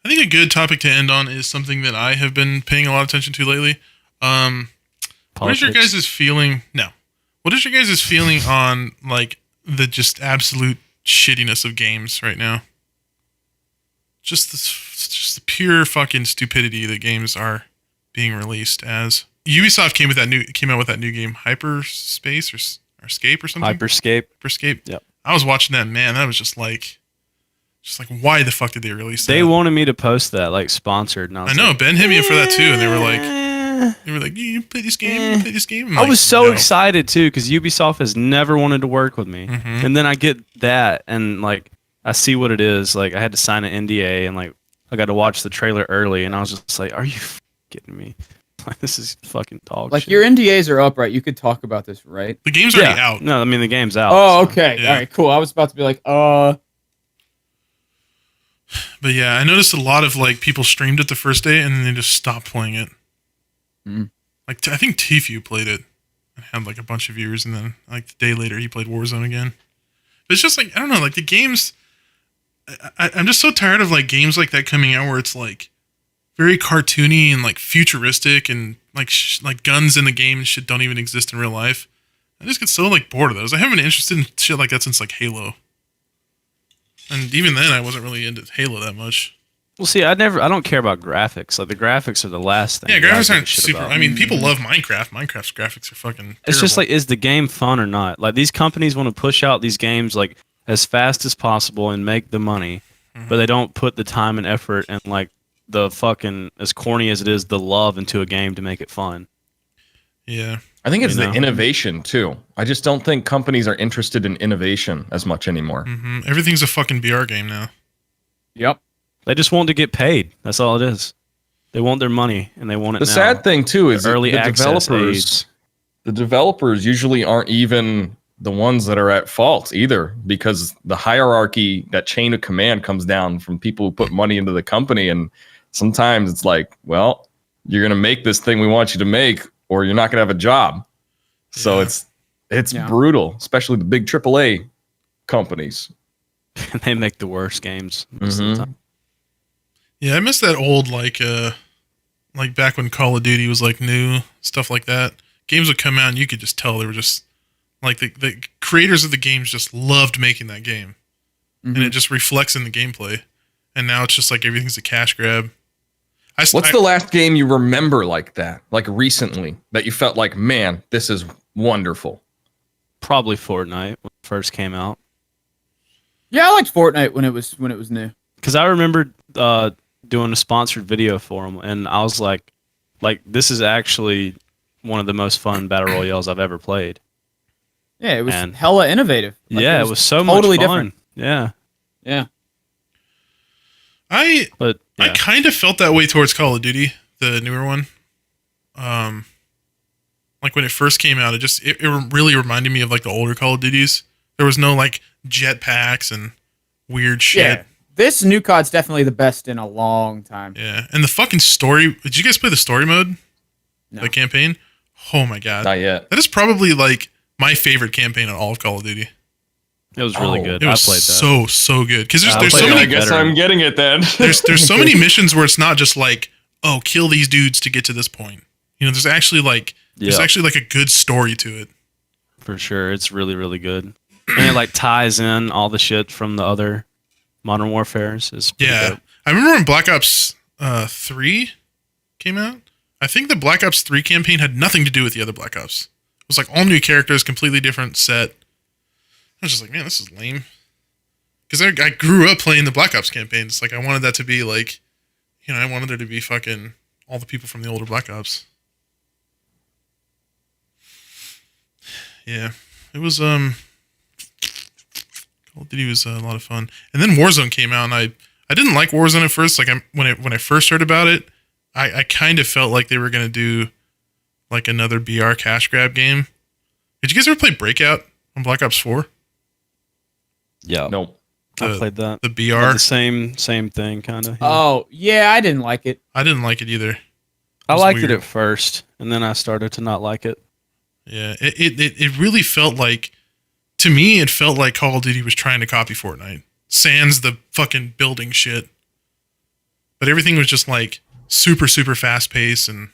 I think a good topic to end on is something that I have been paying a lot of attention to lately. Um, what is your Politics. guys' feeling? No. What is your guys' feeling on like the just absolute shittiness of games right now? Just the pure fucking stupidity that games are being released as. Ubisoft came out with that new game, Hyperspace or Escape or something. Hyperscape. Hyperscape. Yep. I was watching that, man. That was just like why the fuck did they release that? They wanted me to post that, like sponsored. And I know like, Ben hit me up for that too, and they were like, "Eh." you play this game, play this game. I'm I like, was so "No." excited too because Ubisoft has never wanted to work with me, Mhm. and then I get that, and like I see what it is. Like I had to sign an NDA, and like I got to watch the trailer early, and I was just like, "Are you kidding me? Like this is fucking dog Like shit." your NDAs are up, right? You could talk about this, right? The game's already out. No, I mean the game's out. Oh, so- okay. yeah. All right, cool. I was about to be like, But yeah, I noticed a lot of like people streamed it the first day and then they just stopped playing it. Mm. Like I think Tfue played it and had like a bunch of viewers, and then like the day later he played Warzone again. But it's just like I don't know, like the games. I'm just so tired of like games like that coming out where it's like very cartoony and like futuristic and like like guns in the game and shit don't even exist in real life. I just get so like bored of those. I haven't been interested in shit like that since like Halo. And even then, I wasn't really into Halo that much. Well, see, I don't care about graphics. Like the graphics are the last thing. Yeah, that I graphics give a aren't shit super. about. I mean, people love Minecraft. Minecraft's graphics are fucking. It's just like, terrible. is the game fun or not? Like these companies want to push out these games like as fast as possible and make the money, but they don't put the time and effort and like the fucking, as corny as it is, the love into a game to make it fun. Yeah. I think it's You know? the innovation too. I just don't think companies are interested in innovation as much anymore. Everything's a fucking BR game now. yep. They just want to get paid. That's all it is. They want their money and they want it The now. sad thing too is The early the access developers. The developers usually aren't even the ones that are at fault either, because the hierarchy, that chain of command, comes down from people who put money into the company, and sometimes it's like, well, you're gonna make this thing we want you to make, or you're not gonna have a job. So Yeah. it's Yeah. brutal, especially the big AAA companies. they make the worst games most of Mhm. the time. Yeah, I miss that old like back when Call of Duty was like new, stuff like that. Games would come out and you could just tell they were just like the creators of the games just loved making that game. And it just reflects in the gameplay. And now it's just like everything's a cash grab. What's the last game you remember like that, like recently, that you felt like, man, this is wonderful? Probably Fortnite when it first came out. Yeah, I liked Fortnite when it was new. Because I remember doing a sponsored video for them, and I was like, this is actually one of the most fun battle royales I've ever played. Yeah, it was And- hella innovative. Like, yeah, it was so totally much fun. different. Yeah, Yeah. but I yeah. kind of felt that way towards Call of Duty, the newer one. Like when it first came out, it really reminded me of like the older Call of Duties. There was no like jetpacks and weird shit. Yeah. This new COD's definitely the best in a long time. Yeah. And the fucking story. Did you guys play the story mode? No. The campaign? Oh my god. Not yet. That is probably like my favorite campaign in all of Call of Duty. It was really good. It I was played that. so good. Because I there's played so it many like I guess veteran. I'm getting it then. there's so many missions where it's not just like, oh, kill these dudes to get to this point. You know, there's actually like a good story to it. For sure. It's really, really good. And it like ties in all the shit from the other Modern Warfares. It's pretty Yeah. dope. I remember when Black Ops 3 came out. I think the Black Ops 3 campaign had nothing to do with the other Black Ops. It was like all new characters, completely different set. I was just like, man, this is lame. Because I grew up playing the Black Ops campaigns. Like, I wanted that to be like, you know, I wanted there to be fucking all the people from the older Black Ops. Yeah. It was, Call of Duty was a lot of fun. And then Warzone came out, and I didn't like Warzone at first. Like, when I first heard about it, I kind of felt like they were going to do like another BR cash grab game. Did you guys ever play Breakout on Black Ops 4? Yeah. Nope. I The- played that. The Had BR? the same thing, kind of. Oh, yeah, I didn't like it. I didn't like it either. I was liked weird. it at first, and then I started to not like it. Yeah, it really felt like, to me, it felt like Call of Duty was trying to copy Fortnite. Sans the fucking building shit. but everything was just like super super fast paced, and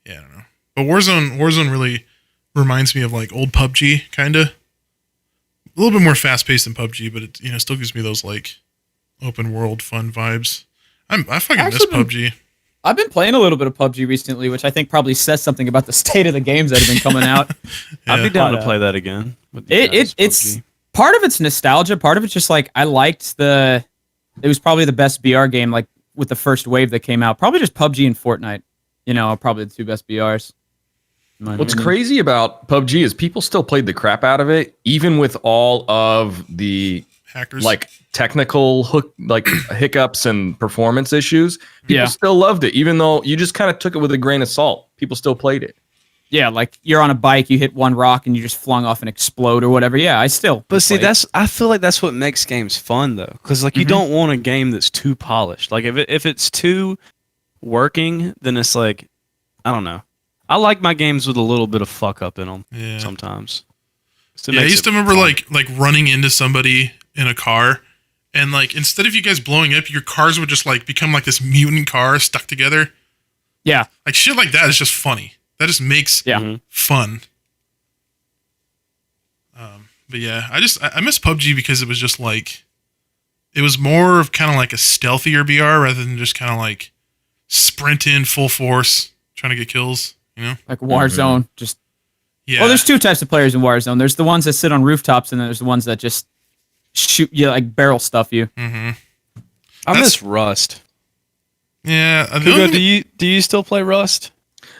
yeah, I don't know. But Warzone really reminds me of like old PUBG, kind of a little bit more fast paced than PUBG, but it still gives me those like open world fun vibes. I fucking miss PUBG. I've been playing a little bit of PUBG recently, which I think probably says something about the state of the games that have been coming out. I'd be down But, to play that again. with you It's guys, PUBG. part of it's nostalgia. Part of it's just like I liked it was probably the best BR game, like with the first wave that came out. Probably just PUBG and Fortnite. Are probably the two best BRs. in my What's opinion. crazy about PUBG is people still played the crap out of it, even with all of the Hackers. like technical hiccups and performance issues. People Yeah. still loved it, even though you just kind of took it with a grain of salt. People still played it. Yeah, like you're on a bike, you hit one rock, and you just flung off and explode or whatever. Yeah, I still. But see, play. I feel like that's what makes games fun though, because like you don't want a game that's too polished. Like if it's too working, then it's like, I don't know. I like my games with a little bit of fuck up in them yeah. sometimes. So it Yeah, I makes used to it remember fun. like running into somebody in a car, and like instead of you guys blowing up, your cars would just like become like this mutant car stuck together. Yeah, Like shit like that is just funny. That just makes yeah. Mhm. fun. But yeah, I miss PUBG because it was just like it was more of kind of like a stealthier BR rather than just kind of like sprint in full force trying to get kills. Like Warzone. Just Yeah. well, there's two types of players in Warzone. There's the ones that sit on rooftops, and then there's the ones that just shoot you, like barrel stuff you. Mm-hmm. I that's- miss Rust. Yeah. the Hugo, only- do you still play Rust?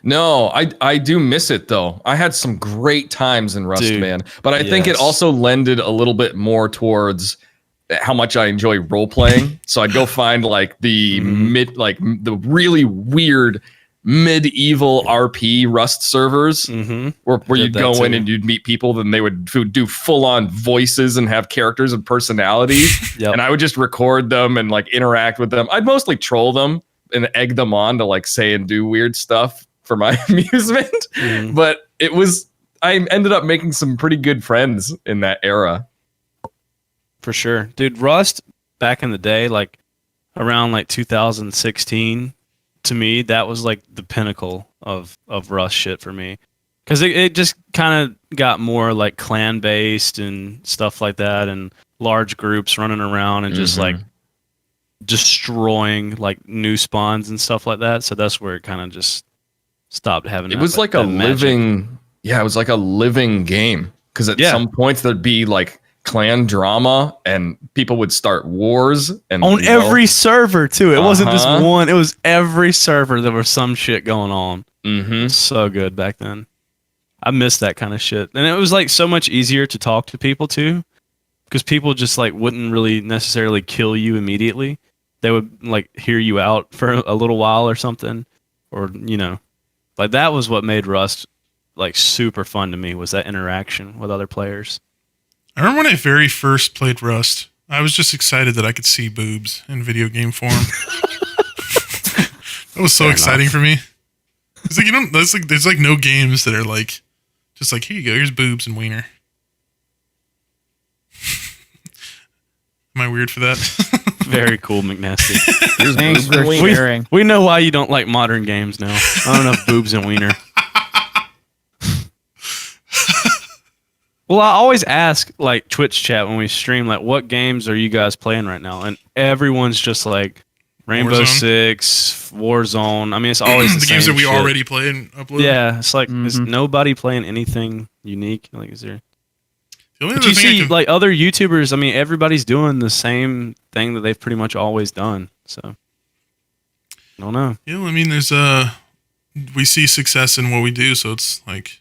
No, I do miss it though. I had some great times in Rust, Dude, man. But I think it yes. also lended a little bit more towards how much I enjoy role playing. So I'd go find like the the really weird medieval RP Rust servers Mm-hmm. where Did you'd that go in too. and you'd meet people, then they would do full on voices and have characters and personalities. Yep. And I would just record them and like interact with them. I'd mostly troll them and egg them on to like say and do weird stuff for my amusement. Mhm. But I ended up making some pretty good friends in that era. For sure. Dude, Rust back in the day, like around like 2016, to me, that was like the pinnacle of Rust shit for me. Because it just kind of got more like clan based and stuff like that, and large groups running around and just Mhm. like destroying like new spawns and stuff like that. So that's where it kind of just stopped having It that- was like a that magic. it was like a living game. Because at Yeah. some points there'd be like clan drama and people would start wars and on every server too. It wasn't just Uh-huh. one. It was every server. There was some shit going on. Mm-hmm. So good back then. I miss that kind of shit. And it was like so much easier to talk to people too, because people just like wouldn't really necessarily kill you immediately. They would like hear you out for a little while or something, or like that was what made Rust like super fun to me, was that interaction with other players. I remember when I very first played Rust, I was just excited that I could see boobs in video game form. That was so Fair exciting for me. It's like there's like no games that are like just like, here you go, here's boobs and wiener. Am I weird for that? Very cool, McNasty. Thanks for We- sharing. We know why you don't like modern games now. Not enough boobs and wiener. Well, I always ask like Twitch chat when we stream, like, what games are you guys playing right now? And everyone's just like Rainbow Warzone. Six, Warzone. I mean, it's always the the games same that we shit. already played and uploaded. Yeah, it's like is Mhm. nobody playing anything unique? Like, is there? The only But other you thing I see, can- like other YouTubers. I mean, everybody's doing the same thing that they've pretty much always done. So, I don't know. yeah, I mean, there's we see success in what we do, so it's like,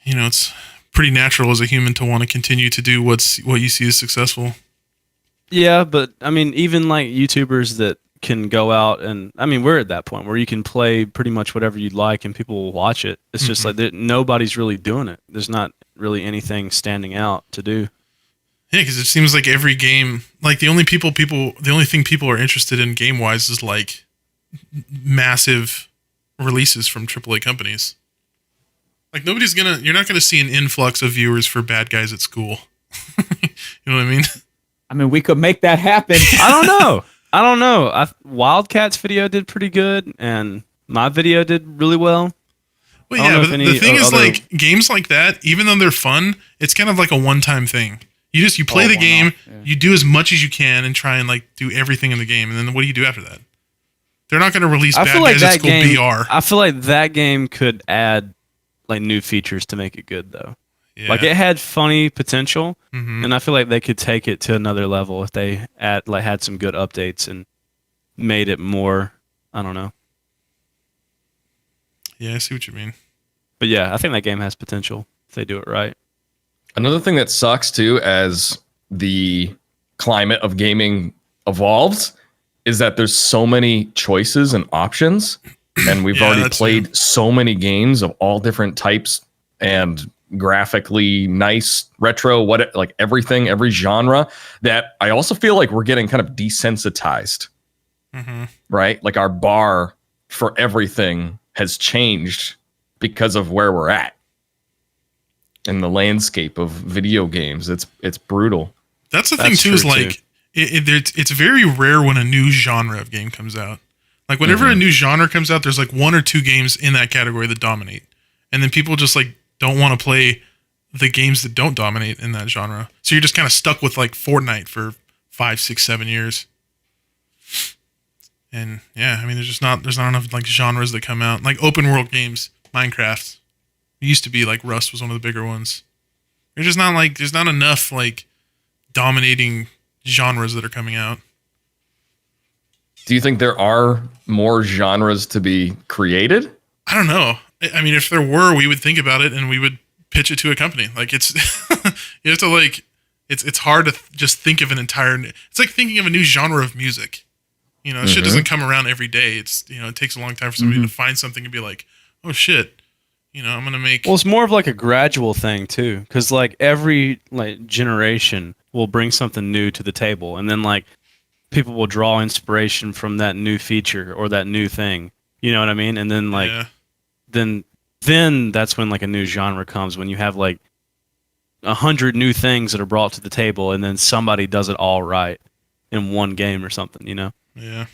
it's pretty natural as a human to want to continue to do what you see as successful. Yeah, but I mean, even like YouTubers that can go out and I mean, we're at that point where you can play pretty much whatever you'd like and people will watch it. It's just like nobody's really doing it. There's not really anything standing out to do. Yeah, because it seems like every game, like the only thing people are interested in game wise is like massive releases from AAA companies. Like you're not gonna see an influx of viewers for Bad Guys at School. You know what I mean? I mean, we could make that happen. I don't know. I don't know. Wildcats video did pretty good, and my video did really well. Well, I don't yeah, know but if any the thing is, other- like, games like that, even though they're fun, it's kind of like a one-time thing. You play the one-off, game, yeah. you do as much as you can, and try and like do everything in the game, and then what do you do after that? They're not going to release I Bad feel like Guys at that School game. BR. I feel like that game could add like new features to make it good, though. Yeah. Like it had funny potential, Mhm. and I feel like they could take it to another level if they had some good updates and made it more. I don't know, Yeah, I see what you mean. but yeah, I think that game has potential if they do it right. Another thing that sucks too, as the climate of gaming evolves, is that there's so many choices and options, and we've Yeah, already that's played so many games of all different types and graphically nice, retro, like everything, every genre, that I also feel like we're getting kind of desensitized, Hmm. right? Like our bar for everything has changed because of where we're at in the landscape of video games. It's brutal. That's the thing That's too. Is true, like it's very rare when a new genre of game comes out. Like whenever a new genre comes out, there's like one or two games in that category that dominate, and then people just like don't want to play the games that don't dominate in that genre. So you're just kind of stuck with like Fortnite for 5, 6, 7 years. And yeah, I mean, there's not enough like genres that come out like open world games. Minecraft it used to be like Rust was one of the bigger ones. There's just not like there's not enough like dominating genres that are coming out. Do you think there are more genres to be created? I don't know. I mean, if there were, we would think about it and we would pitch it to a company. Like it's you have to like it's hard to just think of an entire. It's like thinking of a new genre of music. You know, shit doesn't come around every day. It's it takes a long time for somebody to find something and be like, oh shit, I'm gonna make. Well, it's more of like a gradual thing too, because like every like generation will bring something new to the table, and then like people will draw inspiration from that new feature or that new thing. You know what I mean? And then like yeah. then that's when like a new genre comes, when you have like 100 new things that are brought to the table, and then somebody does it all right in one game or something. Yeah.